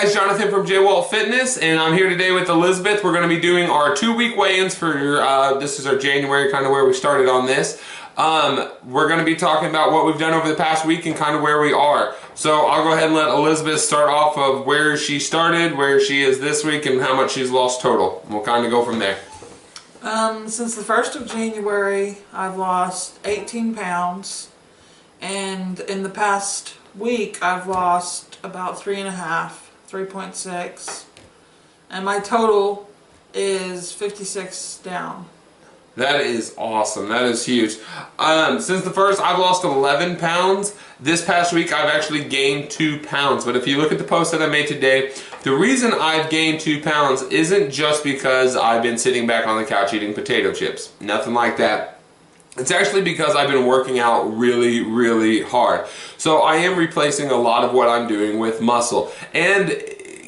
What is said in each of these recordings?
guys, Jonathan from J Walt Fitness, and I'm here today with Elizabeth. We're going to be doing our 2-week weigh-ins for this is our January, kind of where we started on this. We're going to be talking about what we've done over the past week and kind of where we are. So I'll go ahead and let Elizabeth start off of where she started, where she is this week, and how much she's lost total. We'll kind of go from there. Since the 1st of January, I've lost 18 pounds, and in the past week, I've lost about 3.6, and my total is 56 down. That is awesome. That is huge. Since the first, I've lost 11 pounds. This past week, I've actually gained 2 pounds. But if you look at the post that I made today, the reason I've gained 2 pounds isn't just because I've been sitting back on the couch eating potato chips. Nothing like that. It's actually because I've been working out really, really hard. So I am replacing a lot of what I'm doing with muscle. And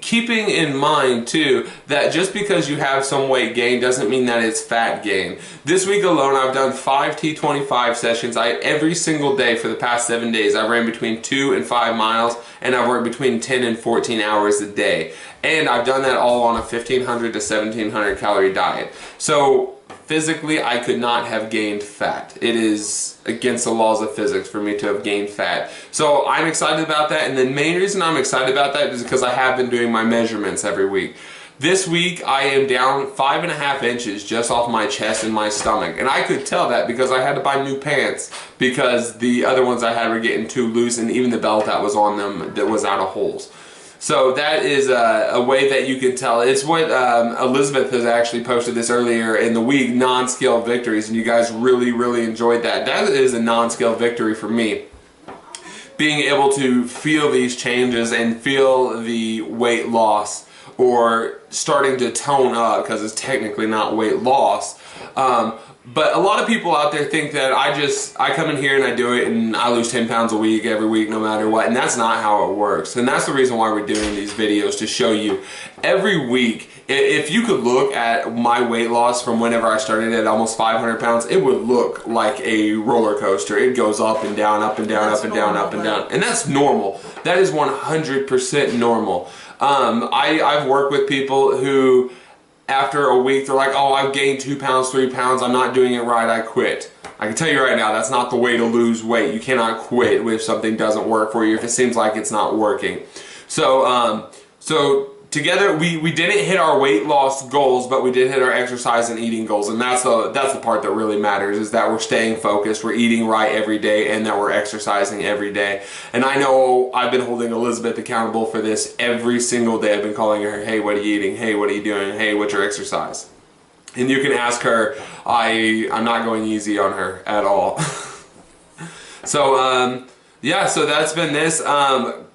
keeping in mind too that just because you have some weight gain doesn't mean that it's fat gain. This week alone I've done 5 T25 sessions. Every single day for the past 7 days I've ran between 2 and 5 miles, and I've worked between 10 and 14 hours a day. And I've done that all on a 1,500 to 1,700 calorie diet. So physically, I could not have gained fat. It is against the laws of physics for me to have gained fat. So I'm excited about that, and the main reason I'm excited about that is because I have been doing my measurements every week. This week, I am down 5.5 inches just off my chest and my stomach, and I could tell that because I had to buy new pants because the other ones I had were getting too loose, and even the belt that was on them that was out of holes. So that is a way that you can tell. It's what Elizabeth has actually posted this earlier in the week, non-scale victories, and you guys really, really enjoyed that. That is a non-scale victory for me. Being able to feel these changes and feel the weight loss, or starting to tone up, because it's technically not weight loss. But a lot of people out there think that I come in here and I do it and I lose 10 pounds a week every week no matter what, and that's not how it works. And that's the reason why we're doing these videos, to show you every week. If you could look at my weight loss from whenever I started at almost 500 pounds, it would look like a roller coaster. It goes up and down, up and down, up and down, up and down. And that's normal. That is 100% normal. I've worked with people who, after a week, they're like, oh, I've gained 2 pounds, 3 pounds, I'm not doing it right, I quit. I can tell you right now, that's not the way to lose weight. You cannot quit if something doesn't work for you, if it seems like it's not working. So, together, we didn't hit our weight loss goals, but we did hit our exercise and eating goals, and that's the part that really matters, is that we're staying focused, we're eating right every day, and that we're exercising every day. And I know I've been holding Elizabeth accountable for this every single day. I've been calling her, hey, what are you eating? Hey, what are you doing? Hey, what's your exercise? And you can ask her. I'm not going easy on her at all. So, yeah, so that's been this.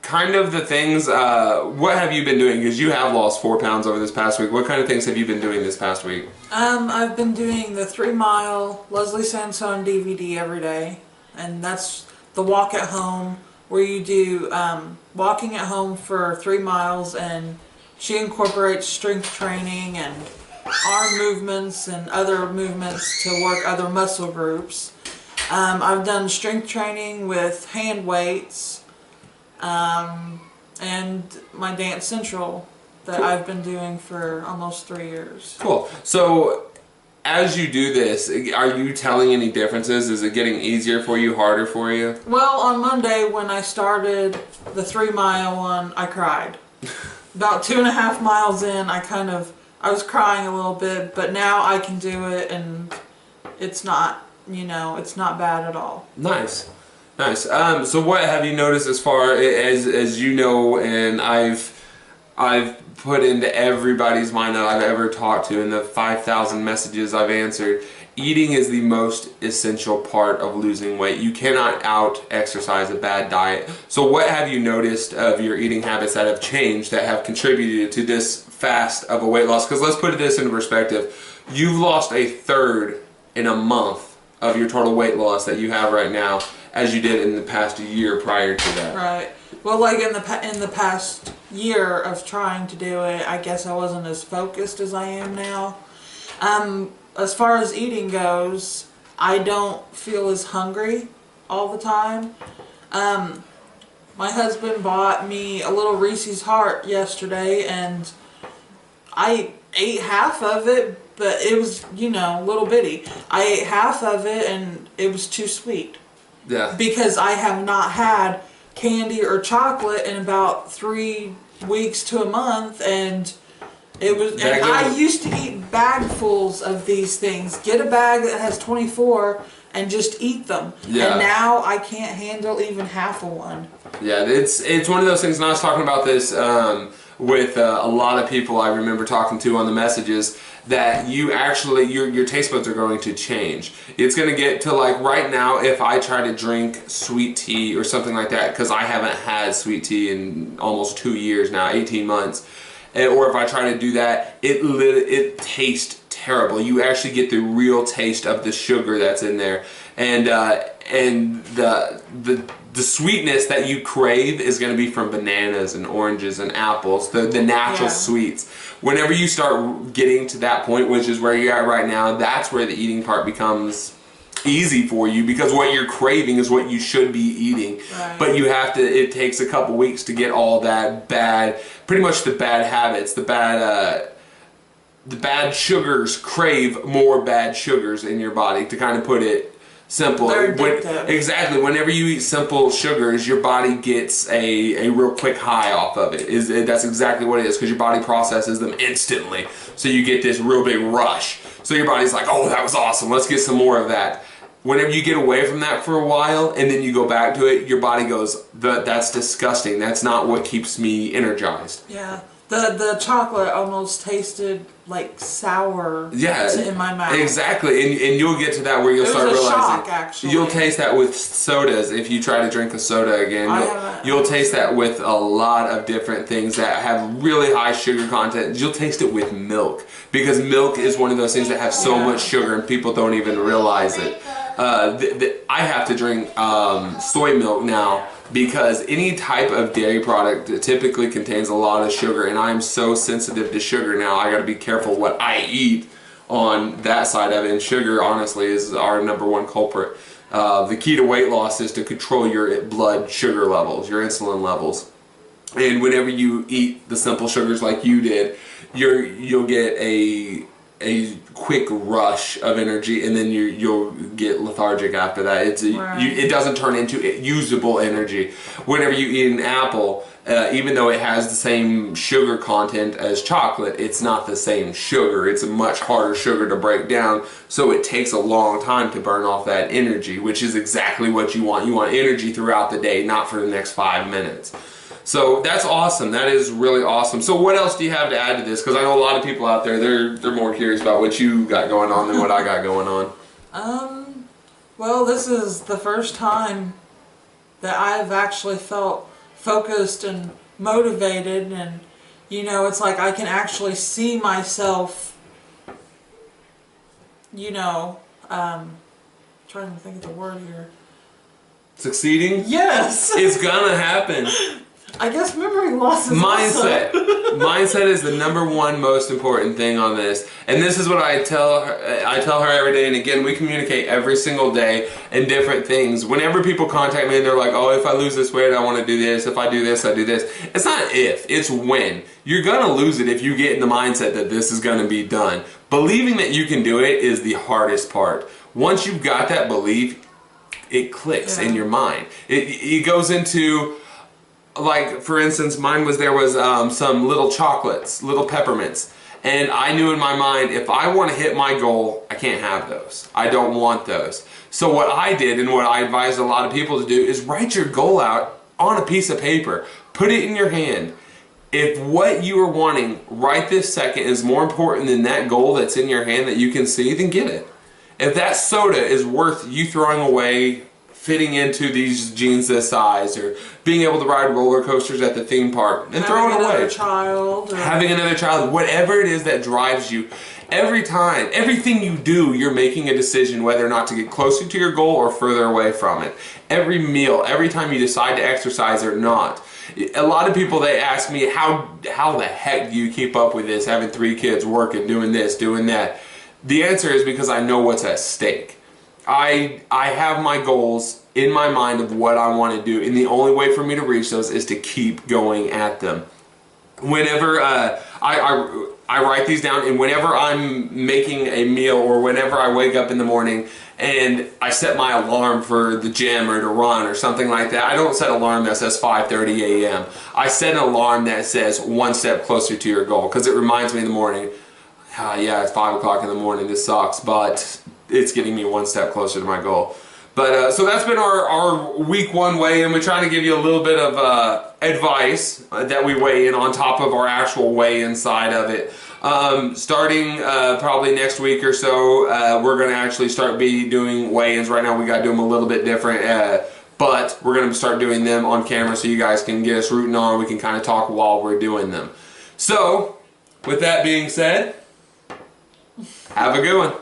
Kind of the things, what have you been doing? Because you have lost 4 pounds over this past week. What kind of things have you been doing this past week? I've been doing the 3-mile Leslie Sansone DVD every day, and that's the walk at home, where you do walking at home for 3 miles, and she incorporates strength training and arm movements and other movements to work other muscle groups. I've done strength training with hand weights, and my Dance Central that I've been doing for almost 3 years. Cool. So, as you do this, are you telling any differences? Is it getting easier for you, harder for you? Well, on Monday when I started the 3-mile one, I cried. About 2.5 miles in, I was crying a little bit, but now I can do it, and it's not, it's not bad at all. Nice. Nice. So what have you noticed as far as you know, and I've put into everybody's mind that I've ever talked to, in the 5,000 messages I've answered, eating is the most essential part of losing weight. You cannot out-exercise a bad diet. So what have you noticed of your eating habits that have changed, that have contributed to this fast of a weight loss? Because let's put this into perspective. You've lost 1/3 in a month of your total weight loss that you have right now, as you did in the past year prior to that. Right. Well, like in the past year of trying to do it, I guess I wasn't as focused as I am now. As far as eating goes, I don't feel as hungry all the time. My husband bought me a little Reese's Heart yesterday, and I ate half of it, but it was, little bitty. I ate half of it, and it was too sweet. Yeah. Because I have not had candy or chocolate in about 3 weeks to a month, and I used to eat bagfuls of these things. Get a bag that has 24 and just eat them. Yeah. And now I can't handle even half of one. Yeah, it's one of those things, and I was talking about this with a lot of people I remember talking to on the messages, that you actually, your taste buds are going to change. It's going to get to, like, right now, if I try to drink sweet tea or something like that, because I haven't had sweet tea in almost 2 years now, 18 months, or if I try to do that, it tastes terrible. You actually get the real taste of the sugar that's in there, and the sweetness that you crave is going to be from bananas and oranges and apples, the natural sweets. Whenever you start getting to that point, which is where you're at right now, that's where the eating part becomes easy for you, because what you're craving is what you should be eating. Right. But you have to, it takes a couple weeks to get all that bad, pretty much the bad habits, the bad sugars crave more bad sugars in your body, to kind of put it simple. They're addictive. Exactly. Whenever you eat simple sugars, your body gets a real quick high off of it. That's exactly what it is, because your body processes them instantly. So you get this real big rush. So your body's like, oh, that was awesome, let's get some more of that. Whenever you get away from that for a while and then you go back to it, your body goes, that's disgusting. That's not what keeps me energized. Yeah. The chocolate almost tasted like sour in my mouth. Exactly. And you'll get to that where you'll start realizing. Shock, actually. You'll taste that with sodas. If you try to drink a soda again, you'll taste that with a lot of different things that have really high sugar content. You'll taste it with milk, because milk is one of those things that have so much sugar and people don't even realize it. I have to drink soy milk now, because any type of dairy product typically contains a lot of sugar, and I'm so sensitive to sugar now. I got to be careful what I eat on that side of it, and sugar, honestly, is our #1 culprit. The key to weight loss is to control your blood sugar levels, your insulin levels. And whenever you eat the simple sugars like you did, you'll get a quick rush of energy, and then you'll get lethargic after that. It doesn't turn into usable energy. Whenever you eat an apple, even though it has the same sugar content as chocolate, it's not the same sugar. It's a much harder sugar to break down, so it takes a long time to burn off that energy, which is exactly what you want. You want energy throughout the day, not for the next 5 minutes. So that's awesome. That is really awesome. So what else do you have to add to this? Because I know a lot of people out there, they're more curious about what you got going on than what I got going on. Well, this is the first time that I've actually felt focused and motivated, and it's like I can actually see myself, trying to think of the word here. Succeeding? Yes! It's gonna happen. I guess memory loss is mindset. awesome. Mindset is the #1 most important thing on this, and this is what I tell her. I tell her every day, and again, we communicate every single day in different things. Whenever people contact me and they're like, "Oh, if I lose this weight, I want to do this. If I do this, I do this." It's not if, it's when. You're gonna lose it if you get in the mindset that this is gonna be done. Believing that you can do it is the hardest part. Once you've got that belief, it clicks in your mind. It goes into, like, for instance, there was some little chocolates, little peppermints, and I knew in my mind, if I want to hit my goal, I can't have those. I don't want those. So what I did, and what I advise a lot of people to do, is write your goal out on a piece of paper. Put it in your hand. If what you are wanting right this second is more important than that goal that's in your hand that you can see, then get it. If that soda is worth you throwing away, fitting into these jeans this size, or being able to ride roller coasters at the theme park, then throw it away. Having another child, whatever it is that drives you. Every time, everything you do, you're making a decision whether or not to get closer to your goal or further away from it. Every meal, every time you decide to exercise or not. A lot of people, they ask me, how the heck do you keep up with this, having 3 kids, working, doing this, doing that? The answer is because I know what's at stake. I have my goals in my mind of what I want to do, and the only way for me to reach those is to keep going at them. Whenever I write these down, and whenever I'm making a meal or whenever I wake up in the morning and I set my alarm for the gym or to run or something like that, I don't set an alarm that says 5:30 a.m. I set an alarm that says one step closer to your goal, because it reminds me in the morning, yeah, it's 5 o'clock in the morning, this sucks, but it's getting me one step closer to my goal. But so that's been our week one weigh-in. We're trying to give you a little bit of advice that we weigh in on top of our actual weigh-in side of it. Starting probably next week or so, we're going to actually start doing weigh-ins. Right now we got to do them a little bit different, but we're going to start doing them on camera so you guys can get us rooting on. We can kind of talk while we're doing them. So, with that being said, have a good one.